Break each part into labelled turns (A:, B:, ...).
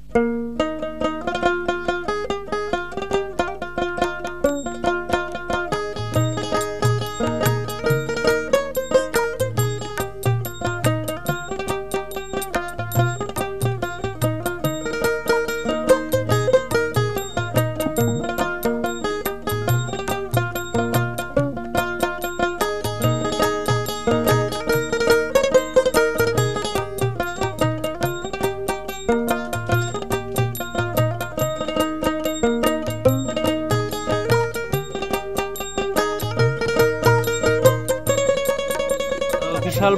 A: বিশাল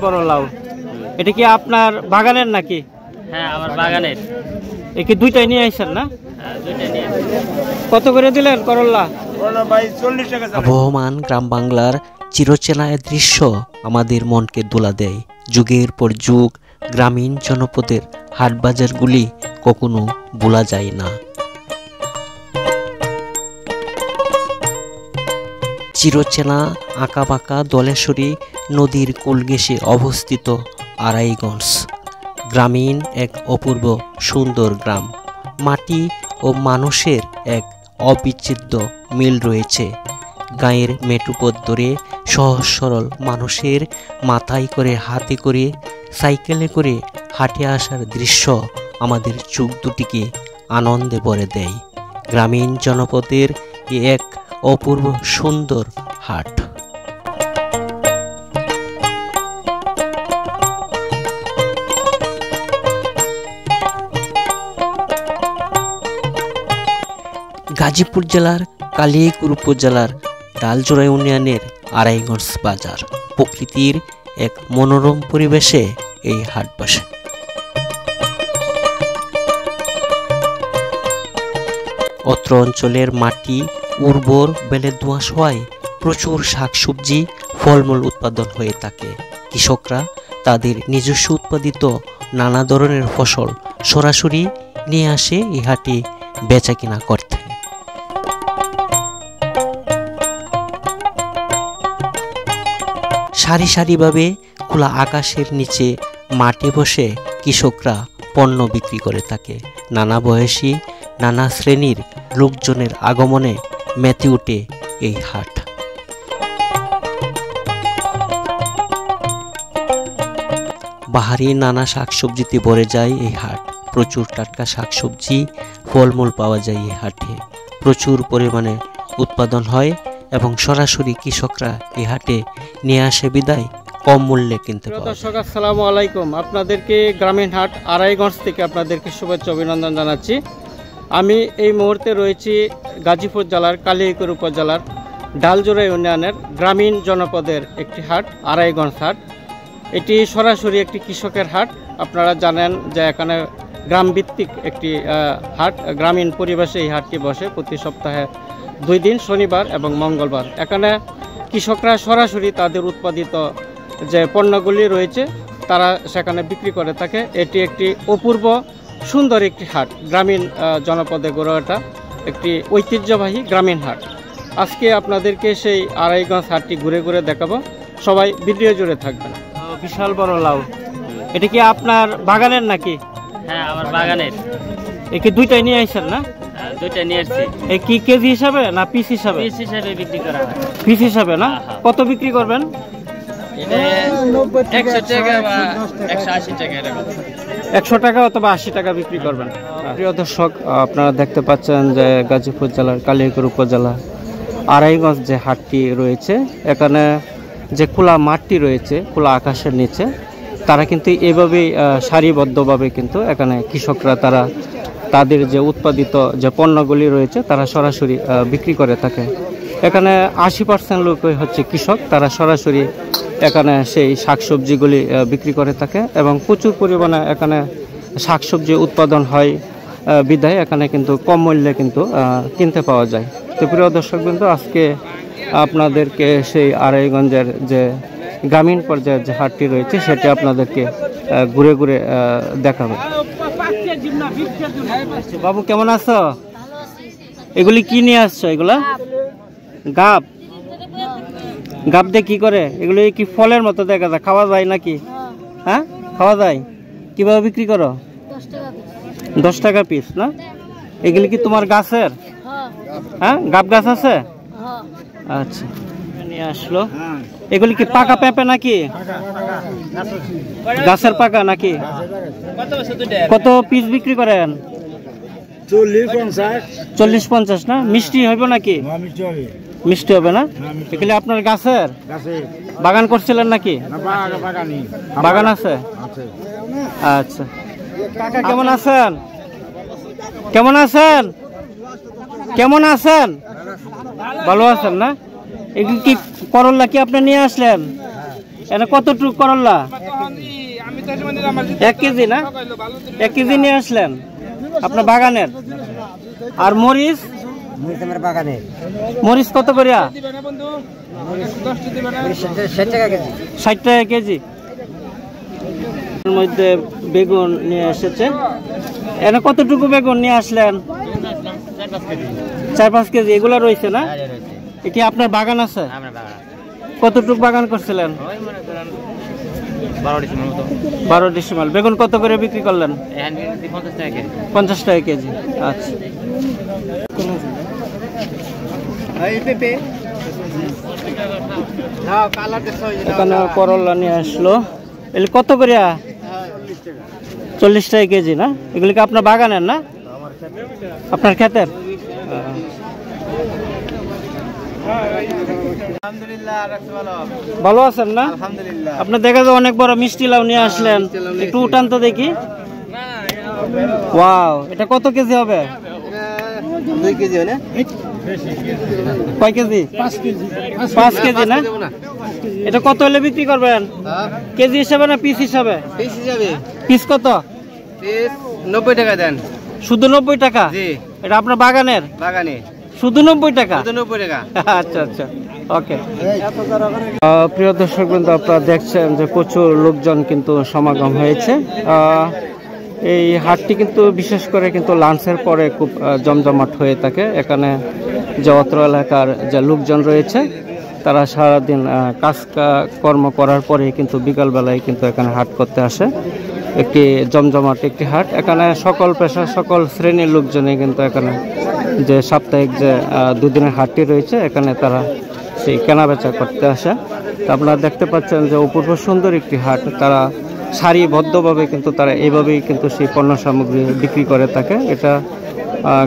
A: বড় লাউ, এটা কি আপনার বাগানের নাকি?
B: হ্যাঁ, আমার বাগানের।
A: এ কি দুইটাই নিয়ে আসছেন না?
B: হ্যাঁ, দুইটাই নিয়ে।
A: কত করে দিলেন করল্লা?
C: ভাই 40 টাকা।
D: আবহমান গ্রাম বাংলার চিরচেনা দৃশ্য আমাদের মনকে দোলা দেয়। যুগের পর যুগ গ্রামীণ জনপদের হাটবাজারগুলি কখনো ভোলা যায় না। চিরচেনা আঁকাবাঁকা দলেশ্বরী নদীর কোল ঘেঁষে অবস্থিত আড়াইগঞ্জ গ্রামীণ এক অপূর্ব সুন্দর গ্রাম। মাটি ও মানুষের এক অবিচ্ছেদ্য মিল রয়েছে। গায়ের মেটুপথ ধরে সহজ সরল মানুষের মাথায় করে, হাতে করে, সাইকেলে করে হাঁটে আসার দৃশ্য আমাদের চোখ দুটিকে আনন্দে ভরে দেয়। গ্রামীণ জনপদের এক অপূর্ব সুন্দর হাট। গাজীপুর জেলার কালিয়াকৈর উপজেলার ডালজোড়া ইউনিয়নের আড়াইগঞ্জ বাজার। প্রকৃতির এক মনোরম পরিবেশে এই হাট বসে। অত্র অঞ্চলের মাটি উর্বর, বেলে দোআঁশ হওয়ায় প্রচুর শাকসবজি, ফলমূল উৎপাদন হয়ে থাকে। কৃষকরা তাদের নিজস্ব উৎপাদিত নানা ধরনের ফসল সরাসরি নিয়ে আসে এই হাটে বেচা কিনা করতে। সারি সারিভাবে খোলা আকাশের নিচে মাঠে বসে কৃষকরা পণ্য বিক্রি করে থাকে। নানা বয়সী, নানা শ্রেণীর লোকজনের আগমনে মেতে ওঠে এই হাট। বাহারি নানা শাকসবজিতে ভরে যায় এই হাট। প্রচুর টাটকা শাকসবজি, ফলমূল পাওয়া যায় এই হাটে। প্রচুর পরিমাণে উৎপাদন হয় এবং সরাসরি কৃষকরা এই হাটে নিয়ে আসে বিদায় কম মূল্যে কিনতে পারে।
A: দর্শক আসসালামু আলাইকুম, আপনাদেরকে গ্রামীণ হাট আড়াইগঞ্জ থেকে আপনাদেরকে শুভেচ্ছা অভিনন্দন জানাচ্ছি। আমি এই মুহূর্তে রয়েছি গাজীপুর জেলার কালিয়াকৈর উপজেলার ডালজোড়া ইউনিয়নের গ্রামীণ জনপদের একটি হাট, আড়াইগঞ্জ হাট। এটি সরাসরি একটি কৃষকের হাট। আপনারা জানেন যে এখানে গ্রামভিত্তিক একটি হাট, গ্রামীণ পরিবেশে এই হাটটি বসে প্রতি সপ্তাহে 2 দিন, শনিবার এবং মঙ্গলবার। এখানে কৃষকরা সরাসরি তাদের উৎপাদিত যে পণ্যগুলি রয়েছে তারা সেখানে বিক্রি করে থাকে। এটি একটি অপূর্ব সুন্দর একটি হাট, গ্রামীণ জনপদে গড়ে ওঠা একটি ঐতিহ্যবাহী গ্রামীণ হাট। আজকে আপনাদেরকে সেই আড়াইগঞ্জ হাটটি ঘুরে ঘুরে দেখাবো, সবাই ভিডিও জুড়ে থাকবেন। বিশাল বড় লাউ, এটা কি আপনার বাগানের নাকি?
B: হ্যাঁ, আমার বাগানের।
A: এ কি দুইটাই নিয়ে আসছেন না?
B: হ্যাঁ, দুইটা নিয়ে আসছি।
A: এ কি কেজি হিসাবে না পিস হিসাবে?
B: পিস হিসাবে বিক্রি করা হয়।
A: পিস হিসাবে না? কত বিক্রি করবেন?
B: এটা 100 টাকা বা 180 টাকা এরকম।
A: 100 টাকা অথবা 80 টাকা বিক্রি করবেন। প্রিয় দর্শক, আপনারা দেখতে পাচ্ছেন যে গাজীপুর জেলার কালিয়াকৈর উপজেলা আড়াইগঞ্জ যে হাটটি রয়েছে, এখানে যে খোলা মাঠটি রয়েছে খোলা আকাশের নিচে, তারা কিন্তু এভাবেই সারিবদ্ধভাবে কিন্তু এখানে কৃষকরা তারা তাদের যে উৎপাদিত যে পণ্যগুলি রয়েছে তারা সরাসরি বিক্রি করে থাকে। এখানে 80% লোকই হচ্ছে কৃষক, তারা সরাসরি এখানে সেই শাকসবজিগুলি বিক্রি করে থাকে এবং প্রচুর পরিমাণে এখানে শাকসবজি উৎপাদন হয় বিধায় এখানে কিন্তু কম মূল্যে কিন্তু কিনতে পাওয়া যায়। তো প্রিয় দর্শক বিন্দু, আজকে আপনাদেরকে সেই আড়াইগঞ্জের যে গ্রামীণ পর্যায়ের যে হাটটি রয়েছে সেটি আপনাদেরকে ঘুরে ঘুরে দেখাবো। বাবু কেমন আছো? এগুলি কি নিয়ে আসছো? এগুলা গাব। গাব দিয়ে কি করে? এগুলি কি ফলের মতো দেখা যায়, খাওয়া যায় নাকি? হ্যাঁ, খাওয়া যায়। কিভাবে বিক্রি করো? 10 টাকা পিস না? এগুলি কি তোমার গাছের? হ্যাঁ, গাব গাছ আছে? আচ্ছা, নিয়ে আসলো। এগুলি কি পাকা পেঁপে নাকি? গাছের পাকা নাকি? কত পিস বিক্রি করেন? 40-50 না? মিষ্টি হইব নাকি? মিষ্টি হবে না? এগুলি আপনার গাছের? বাগান করছিলেন নাকি? বাগান আছে? আচ্ছা। কাকা কেমন আছেন? কেমন আছেন? কেমন আছেন? ভালো আছেন না? এগুলি কি করল্লা কি আপনি নিয়ে আসলেন? এনে কতটুকু করল্লা? 1 কেজি না? 1 কেজি নিয়ে আসলেন আপনার বাগানের। আর মরিচ? মরিচ কত করে? 60 টাকা কেজি। এর মধ্যে বেগুন নিয়ে এসেছে। এনে কতটুকু বেগুন নিয়ে আসলেন? 4-5 কেজি। এগুলো রয়েছে না? এটি আপনার বাগান আছে? কতটুকু বাগান করছিলেন? 12 ডিসিমাল। বেগুন কত করে বিক্রি করলেন? 50 টাকা কেজি। আচ্ছা। এখানে করলা নিয়ে আসলো। এগুলি কত করে? 40 টাকা কেজি না? এগুলি কি আপনার বাগানের না? আপনার ক্ষেতের? ভালো আছেন না? আপনার দেখা যায় অনেক বড় মিষ্টি লাউ নিয়ে আসলেন, একটু উঠান তো দেখি। ওয়াও, এটা কত কেজি হবে? 2 কেজি হয় না? কয় কেজি? 5 কেজি না? এটা কত হলে বিক্রি করবেন? কেজি হিসাবে না পিস হিসাবে? পিস হিসাবে। পিস কত? পিস 90 টাকা দেন। শুধু 90 টাকা? জি। এটা আপনার বাগানের? বাগানে। শুধু 90 টাকা? শুধু 90 টাকা। আচ্ছা আচ্ছা, ওকে। প্রিয় দর্শক বৃন্দ, আপনারা দেখছেন যে প্রচুর লোকজন কিন্তু সমাগম হয়েছে। এই হাটটি কিন্তু বিশেষ করে কিন্তু লাঞ্চের পরে খুব জমজমাট হয়ে থাকে। এখানে যে অত্র এলাকার যে লোকজন রয়েছে তারা সারাদিন কাজ কর্ম করার পরে কিন্তু বিকালবেলায় কিন্তু এখানে হাট করতে আসে। একটি জমজমাট একটি হাট। এখানে সকল পেশা সকল শ্রেণীর লোকজনই কিন্তু এখানে যে সাপ্তাহিক যে 2 দিনের হাটটি রয়েছে এখানে তারা সেই কেনাবেচা করতে আসে। আপনারা দেখতে পাচ্ছেন যে অপূর্ব সুন্দর একটি হাট। তারা সারিবদ্ধভাবে কিন্তু তারা এইভাবেই কিন্তু সেই পণ্য সামগ্রী বিক্রি করে থাকে। এটা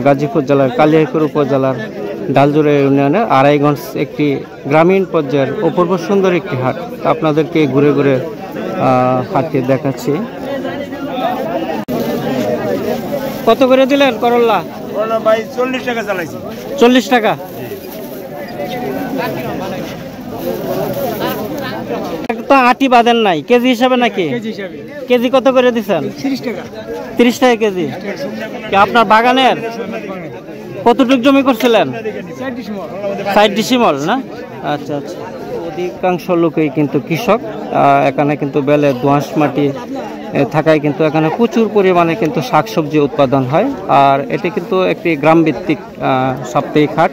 A: গাজীপুর জেলার কালিয়াকৈর উপজেলার ডালজোড়া ইউনিয়নের আড়াইগঞ্জ একটি গ্রামীণ পর্যায়ের অপূর্ব সুন্দর একটি হাট। আপনাদেরকে ঘুরে ঘুরে হাটটি দেখাচ্ছি। কত করে দিলেন করল্লা? ভাই 40 টাকা চালাইছি। 40 টাকা? তো আটি বাঁধেন নাই, কেজি হিসাবে নাকি? কেজি কত করে দিচ্ছেন? 30 টাকা। 30 টাকা কেজি। আপনার বাগানের? কতটুক জমি করছিলেন? 60 ডিসিমল না? আচ্ছা আচ্ছা। অধিকাংশ লোকই কিন্তু কৃষক। এখানে কিন্তু বেলে দোআঁশ মাটি থাকায় কিন্তু এখানে প্রচুর পরিমাণে কিন্তু শাকসবজি উৎপাদন হয়। আর এটি কিন্তু একটি গ্রামভিত্তিক সাপ্তাহিক হাট,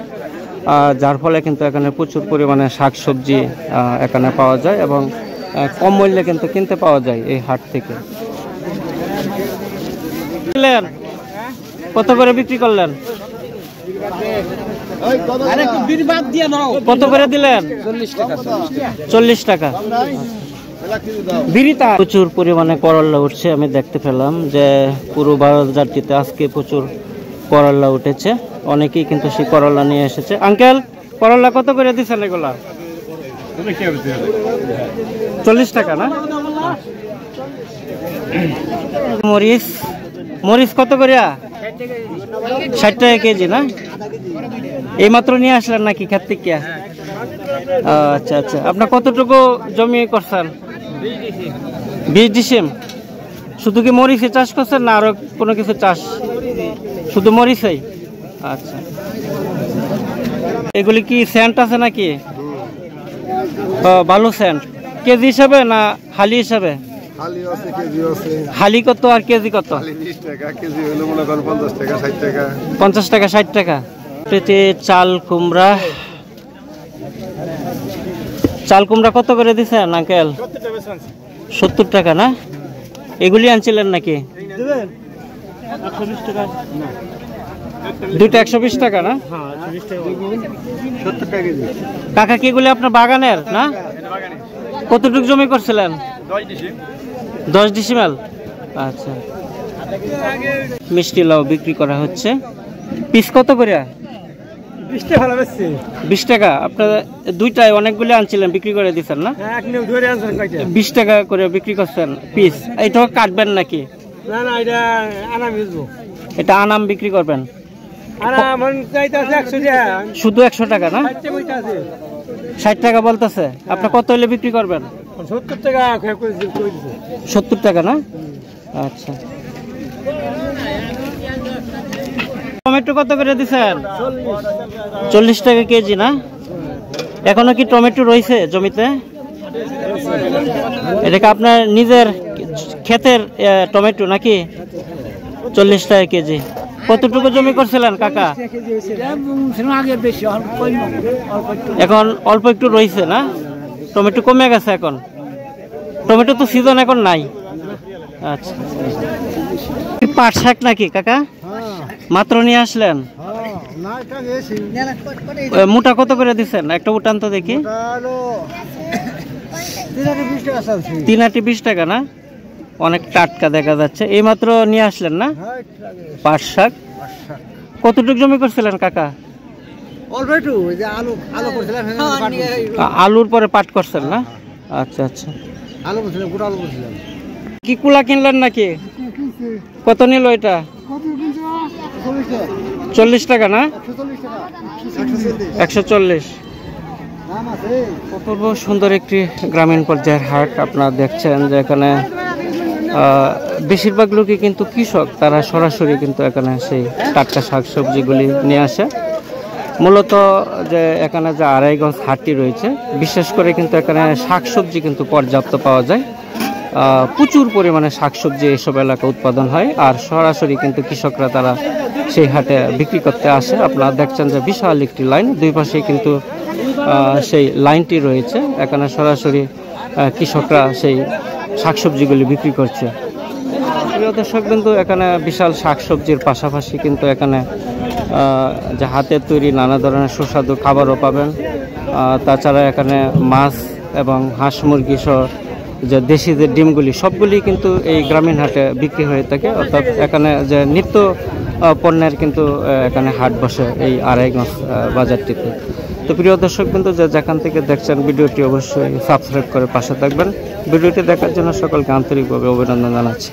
A: যার ফলে কিন্তু এখানে প্রচুর পরিমাণে শাকসবজি এখানে পাওয়া যায় এবং কম মূল্যে কিন্তু কিনতে পাওয়া যায় এই হাট থেকে। কত করে বিক্রি করলেন? কত করে দিলেন? 40 টাকা। প্রচুর পরিমাণে করল্লা উঠছে। আমি দেখতে পেলাম যে পুরো বাজারটিতে আজকে প্রচুর করল্লা উঠেছে। অনেকেই কিন্তু সেই করল্লা নিয়ে এসেছে। আঙ্কেল, করল্লা কত করে দিচ্ছেন এগুলা? 40 টাকা না? মরিচ? মরিচ কত করে? 60 টাকা কেজি না? এই মাত্র নিয়ে আসলেন নাকি ক্ষেত থেকে? আচ্ছা আচ্ছা। আপনার কতটুকু জমি করছেন? 20 ডিসিম। শুধু কি মরিচে চাষ করছেন না আরো কোনো কিছু চাষ? শুধু মরিচই? আচ্ছা। এগুলি কি সেন্ট আছে নাকি? ভালো সেন্ট। কেজি হিসাবে না হালি হিসাবে? হালি কত আর কেজি কত? 50 টাকা 60 টাকা। চাল কুমড়া। চাল কুমড়া কত করে দিচ্ছেন আঙ্কেল? 70 টাকা না? এগুলি আনছিলেন নাকি? দুইটা 120 টাকা না? কাকা কি এগুলি আপনার বাগানের না? কতটুকু জমি করছিলেন? 10 ডিসিমেল। আচ্ছা, মিষ্টি লাউ বিক্রি করা হচ্ছে। পিস কত করে? 20 টাকা। আপনার দুইটায় অনেকগুলো আনছিলেন, বিক্রি করে দিচ্ছেন না? 20 টাকা করে বিক্রি করছেন পিস। এইটাও কাটবেন নাকি? এটা আনাম বিক্রি করবেন? শুধু 100 টাকা না? 60 টাকা বলতেছে। আপনার কত হলে বিক্রি করবেন? 70 টাকা না? আচ্ছা, টমেটো কত করে দিচ্ছেন? 40 টাকা কেজি না? এখনো কি টমেটো রয়েছে জমিতে? এটা কি আপনার নিজের ক্ষেতের টমেটো নাকি? 40 টাকা কেজি। কতটুকু জমি করছিলেন কাকা? এখন অল্প একটু রয়েছে না? টমেটো কমে গেছে এখন? টমেটো তো সিজন এখন নাই। আচ্ছা, পাট শাক নাকি কাকা? মাত্র নিয়ে আসলেন? মোটা কত করে দিচ্ছেন? একটা উঠান তো দেখি। 320 টাকা না? অনেক টাটকা দেখা যাচ্ছে। এই মাত্র নিয়ে আসলেন না পাট শাক? কতটুকু জমি করছিলেন কাকা? আলুর পরে পাট করছেন না? আচ্ছা আচ্ছা, কি কুলা কিনলেন নাকি? কত নিল এটা? 40 টাকা না? 140। অপূর্ব সুন্দর একটি গ্রামীণ পর্যায়ের হাট আপনারা দেখছেন, যে এখানে বেশিরভাগ লোকই কিন্তু কৃষক, তারা সরাসরি কিন্তু এখানে সেই টাটকা শাকসবজিগুলি নিয়ে আসে। মূলত যে এখানে যে আড়াইগঞ্জ হাটটি রয়েছে, বিশেষ করে কিন্তু এখানে শাকসবজি কিন্তু পর্যাপ্ত পাওয়া যায়। প্রচুর পরিমাণে শাকসবজি এসব এলাকা উৎপাদন হয়, আর সরাসরি কিন্তু কৃষকরা তারা সেই হাটে বিক্রি করতে আসে। আপনারা দেখছেন যে বিশাল একটি লাইন, দুই পাশে কিন্তু সেই লাইনটি রয়েছে। এখানে সরাসরি কৃষকরা সেই শাকসবজিগুলি বিক্রি করছে। প্রিয় দর্শক, কিন্তু এখানে বিশাল শাকসবজির পাশাপাশি কিন্তু এখানে যে হাতের তৈরি নানা ধরনের সুস্বাদু খাবারও পাবেন। তাছাড়া এখানে মাছ এবং হাঁস মুরগি সহ যে দেশি যে ডিমগুলি, সবগুলি কিন্তু এই গ্রামীণ হাটে বিক্রি হয়ে থাকে। অর্থাৎ এখানে যে নিত্য পণ্যের কিন্তু এখানে হাট বসে এই আড়াইগঞ্জ বাজারটিতে। তো প্রিয় দর্শক, কিন্তু যেখান থেকে দেখছেন ভিডিওটি অবশ্যই সাবস্ক্রাইব করে পাশে থাকবেন। ভিডিওটি দেখার জন্য সকলকে আন্তরিকভাবে অভিনন্দন জানাচ্ছি।